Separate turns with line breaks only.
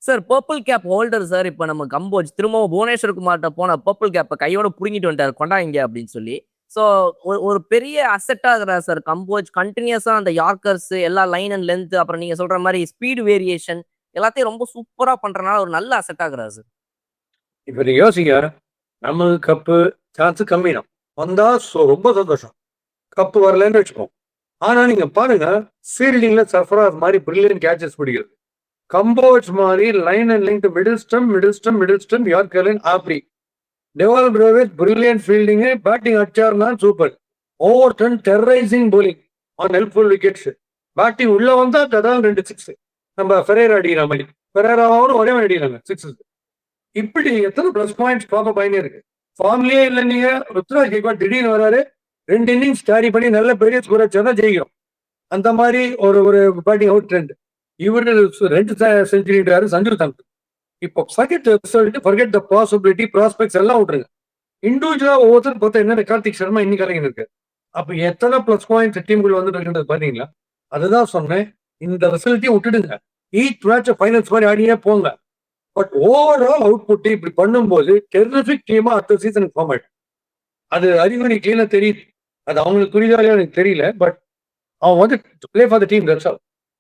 Sir purple cap holder sir. இப்ப நம்ம கம்போஜ் திரும்பவும் புவனேஸ்வர் குமார்ட்ட போன பர்பிள் கேப்ப கையோட புடுங்கிட்டு வந்துட்டாரு. கொண்டாங்க அப்படின்னு சொல்லி. ஸோ ஒரு பெரிய அசெட்டா இருக்கிறார் சார் கம்போஜ். கன்டினியூஸா அந்த யார்க்கர்ஸ் எல்லா லைன் அண்ட் லென்த் அப்புறம் நீங்க சொல்ற மாரி ஸ்பீட் வேரியேஷன் எல்லாத்தையும் ரொம்ப சூப்பரா பண்றனால ஒரு நல்ல அசெட்டா இருக்கிறார் சார்.
இப்ப நீங்க யோசிங்க, நமக்கு கப்பு சான்ஸ் கம்மி தான். வந்தா ரொம்ப சந்தோஷம். கப்பு வரலன்னு வச்சுப்போம். ஆனா நீங்க பாருங்க, ஃபீல்டிங்ல சர்ஃபராஸ் மாதிரி பிரில்லியன்ட் கேட்சஸ் பிடிக்கிறது. கம்போஜ் மாதிரி line and length middle stump யார்கர்லின் அப்படி. Dewald Brevis brilliant fielding, batting அடிச்சாருன்னா super. Overton terrorising bowling on helpful wickets. Batting உள்ள வந்தா அதான் 2 6. நம்ம ஃபெரேரா அடிக்கிற மாதிரி. ஃபெரேராவும் ஒரே மாதிரி அடிக்கிறாங்க 6. இப்படி எத்தனை பிளஸ் பாயிண்ட்ஸ் பார்க்க பயனே இருக்கு. ஃபார்ம்லயே இல்லை நீங்க ருத்ராஜ் கேக்வாட் திடீர்னு வராரு, 2 இன்னிங்ஸ் கேரி பண்ணி நல்ல பெரிய ஸ்கோர் அடிச்சா ஜெயிக்கிறோம். அந்த மாதிரி ஒரு ஒரு பேட்டிங் அவுட் ட்ரெண்ட். இவரு 2 செஞ்சுரின்றாரு சஞ்சு சாம்சன். இப்போ forget result, forget the possibility, prospects எல்லாம் விட்டுருங்க. இண்டிவிஜுவலா ஒவ்வொருத்தர் பார்த்தா என்ன கார்த்திக் சர்மா இன்னைக்கு கலைஞர் இருக்கு. அப்ப எத்தனை பிளஸ் பாயிண்ட்ஸ் டீமுக்குள்ள வந்து இருக்குன்றது பாத்தீங்களா? அதுதான் சொன்னேன், இந்த ரிசல்ட்டையும் விட்டுடுங்க. ஈச் மேட்ச் ஃபைனல்ஸ் மாதிரி ஆடியே போங்க. பட் ஓவரால் அவுட்புட் இப்படி பண்ணும்போது டெரிஃபிக் டீமா அடுத்த சீசனுக்கு ஃபார்ம் ஆயிடும். அது அறிகுறி கிளீனா தெரியுது. அது அவங்களுக்கு புரியுதா எனக்கு தெரியல. பட் அவன் வந்து play for the team that's all.